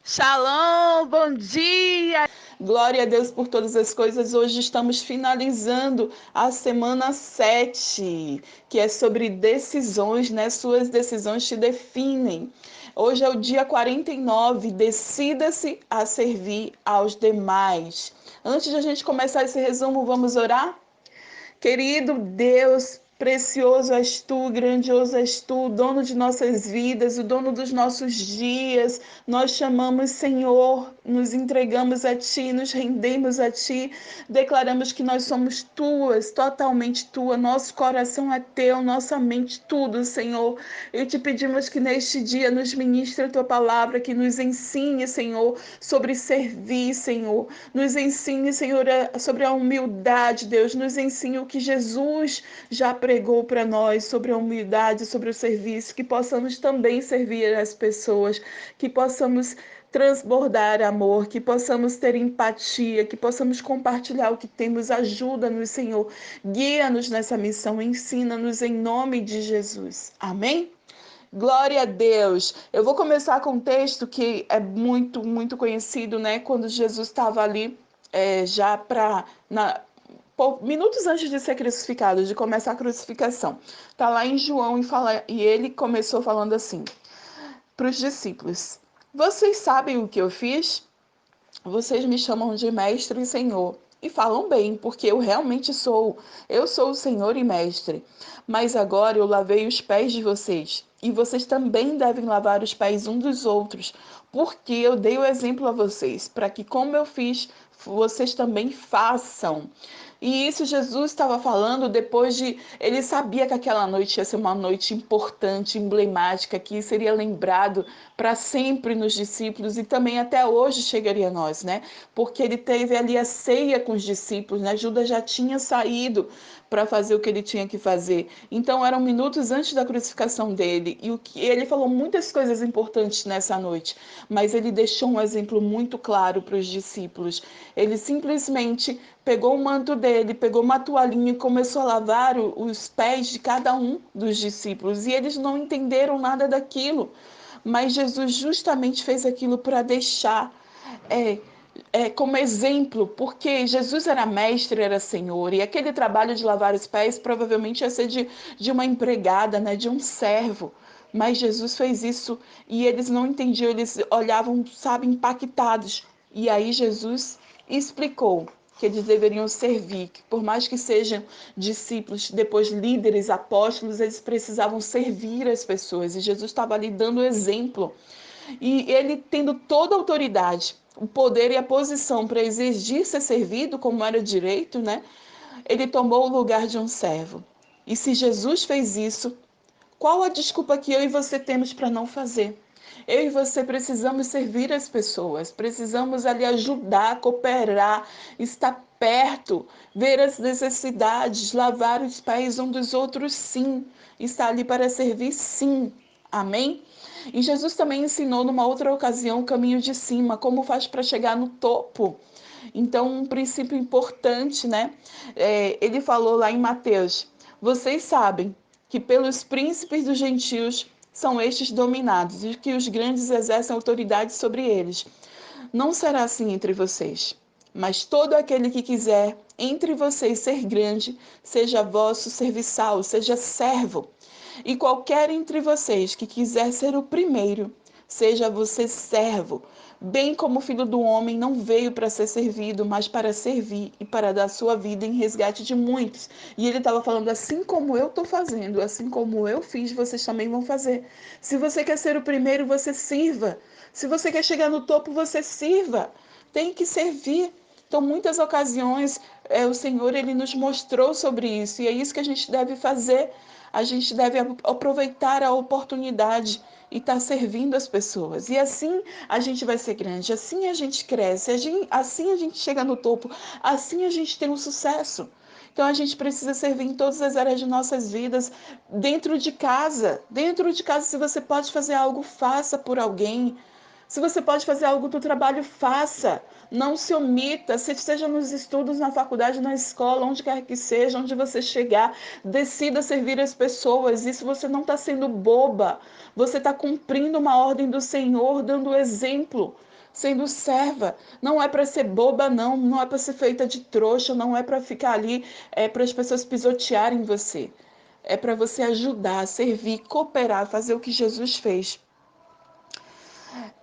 Shalom, bom dia! Glória a Deus por todas as coisas. Hoje estamos finalizando a semana 7, que é sobre decisões, né? Suas decisões te definem. Hoje é o dia 49, decida-se a servir aos demais. Antes de a gente começar esse resumo, vamos orar? Querido Deus, precioso és tu, grandioso és tu, dono de nossas vidas, o dono dos nossos dias. Nós chamamos Senhor, nos entregamos a ti, nos rendemos a ti, declaramos que nós somos tuas, totalmente tua. Nosso coração é teu, nossa mente, tudo, Senhor. E te pedimos que neste dia nos ministre a tua palavra, que nos ensine, Senhor, sobre servir, Senhor. Nos ensine, Senhor, sobre a humildade, Deus. Nos ensine o que Jesus já pregou para nós sobre a humildade, sobre o serviço, que possamos também servir as pessoas, que possamos transbordar amor, que possamos ter empatia, que possamos compartilhar o que temos. Ajuda-nos, Senhor. Guia-nos nessa missão, ensina-nos em nome de Jesus. Amém? Glória a Deus. Eu vou começar com um texto que é muito conhecido, né? Quando Jesus estava ali, já para minutos antes de ser crucificado, de começar a crucificação. Tá lá em João e ele começou falando assim para os discípulos: Vocês sabem o que eu fiz? Vocês me chamam de mestre e senhor. E falam bem, porque eu realmente sou. Eu sou o Senhor e Mestre. Mas agora eu lavei os pés de vocês. E vocês também devem lavar os pés uns dos outros. Porque eu dei o exemplo a vocês, para que, como eu fiz, vocês também façam. E isso Jesus estava falando depois de. Ele sabia que aquela noite ia ser uma noite importante, emblemática, que seria lembrado para sempre nos discípulos e também até hoje chegaria a nós, né? Porque ele teve ali a ceia com os discípulos, né? Judas já tinha saído para fazer o que ele tinha que fazer. Então eram minutos antes da crucificação dele e o que ele falou muitas coisas importantes nessa noite, mas ele deixou um exemplo muito claro para os discípulos. Ele simplesmente pegou o manto dele, pegou uma toalhinha e começou a lavar os pés de cada um dos discípulos. E eles não entenderam nada daquilo. Mas Jesus justamente fez aquilo para deixar é, como exemplo, porque Jesus era mestre, era senhor, e aquele trabalho de lavar os pés provavelmente ia ser de uma empregada, né, de um servo. Mas Jesus fez isso e eles não entendiam, eles olhavam, sabe, impactados. E aí Jesus explicou que eles deveriam servir, que por mais que sejam discípulos, depois líderes, apóstolos, eles precisavam servir as pessoas. E Jesus estava ali dando exemplo. E ele tendo toda a autoridade, o poder e a posição para exigir ser servido, como era direito, né? Ele tomou o lugar de um servo. E se Jesus fez isso, qual a desculpa que eu e você temos para não fazer? Eu e você precisamos servir as pessoas, precisamos ali ajudar, cooperar, estar perto, ver as necessidades, lavar os pés um dos outros, sim. Estar ali para servir, sim. Amém? E Jesus também ensinou numa outra ocasião o caminho de cima, como faz para chegar no topo. Então, um princípio importante, né? Ele falou lá em Mateus: Vocês sabem que pelos príncipes dos gentios são estes dominados e que os grandes exercem autoridade sobre eles. Não será assim entre vocês. Mas todo aquele que quiser entre vocês ser grande, seja vosso serviçal, seja servo. E qualquer entre vocês que quiser ser o primeiro, seja você servo, bem como o Filho do Homem não veio para ser servido, mas para servir e para dar sua vida em resgate de muitos. E ele estava falando, assim como eu estou fazendo, assim como eu fiz, vocês também vão fazer. Se você quer ser o primeiro, você sirva. Se você quer chegar no topo, você sirva. Tem que servir. Então, muitas ocasiões, o Senhor ele nos mostrou sobre isso, e é isso que a gente deve fazer. A gente deve aproveitar a oportunidade e estar servindo as pessoas. E assim a gente vai ser grande, assim a gente cresce, assim a gente chega no topo, assim a gente tem um sucesso. Então a gente precisa servir em todas as áreas de nossas vidas, dentro de casa. Dentro de casa, se você pode fazer algo, faça por alguém. Se você pode fazer algo do trabalho, faça. Não se omita, seja nos estudos, na faculdade, na escola, onde quer que seja, onde você chegar, decida servir as pessoas. Isso você não está sendo boba. Você está cumprindo uma ordem do Senhor, dando exemplo. sendo serva. Não é para ser boba, não. Não é para ser feita de trouxa. Não é para ficar ali, para as pessoas pisotearem você. É para você ajudar, servir, cooperar, fazer o que Jesus fez.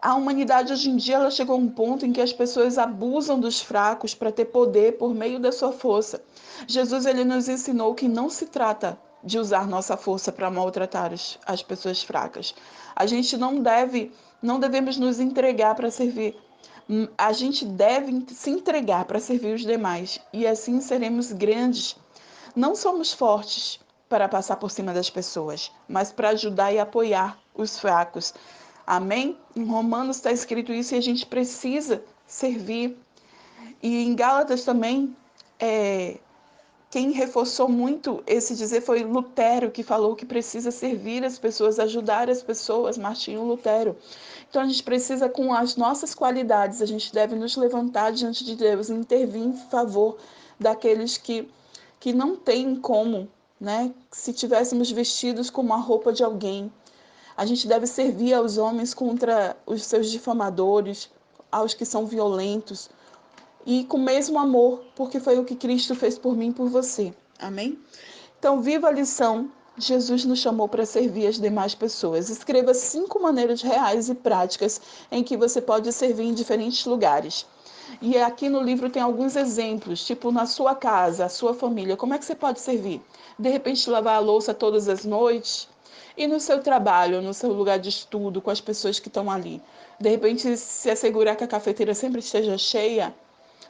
A humanidade hoje em dia ela chegou a um ponto em que as pessoas abusam dos fracos para ter poder por meio da sua força. Jesus ele nos ensinou que não se trata de usar nossa força para maltratar as pessoas fracas. A gente não devemos nos entregar para servir. A gente deve se entregar para servir os demais e assim seremos grandes. Não somos fortes para passar por cima das pessoas, mas para ajudar e apoiar os fracos. Amém? Em Romanos está escrito isso e a gente precisa servir. E em Gálatas também, quem reforçou muito esse dizer foi Lutero, que falou que precisa servir as pessoas, ajudar as pessoas, Martinho Lutero. Então a gente precisa, com as nossas qualidades, a gente deve nos levantar diante de Deus e intervir em favor daqueles que não têm como, né? Se tivéssemos vestidos como a roupa de alguém, a gente deve servir aos homens contra os seus difamadores, aos que são violentos, e com o mesmo amor, porque foi o que Cristo fez por mim e por você. Amém? Então, viva a lição. Jesus nos chamou para servir as demais pessoas. Escreva 5 maneiras reais e práticas em que você pode servir em diferentes lugares. E aqui no livro tem alguns exemplos, tipo na sua casa, a sua família, como é que você pode servir? De repente lavar a louça todas as noites? E no seu trabalho, no seu lugar de estudo, com as pessoas que estão ali? De repente se assegurar que a cafeteira sempre esteja cheia?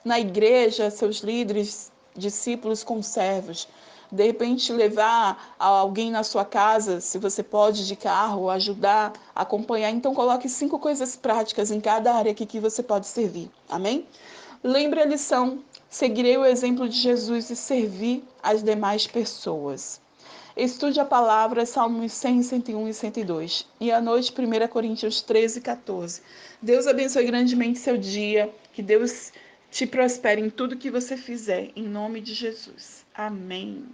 Na igreja, seus líderes, discípulos, conservos. De repente, levar alguém na sua casa, se você pode, de carro, ajudar, acompanhar. Então, coloque 5 coisas práticas em cada área aqui que você pode servir. Amém? Lembre a lição. Seguirei o exemplo de Jesus e servir as demais pessoas. Estude a palavra, Salmos 100, 101 e 102. E à noite, 1 Coríntios 13, 14. Deus abençoe grandemente seu dia. Que Deus te prospere em tudo que você fizer. Em nome de Jesus. Amém.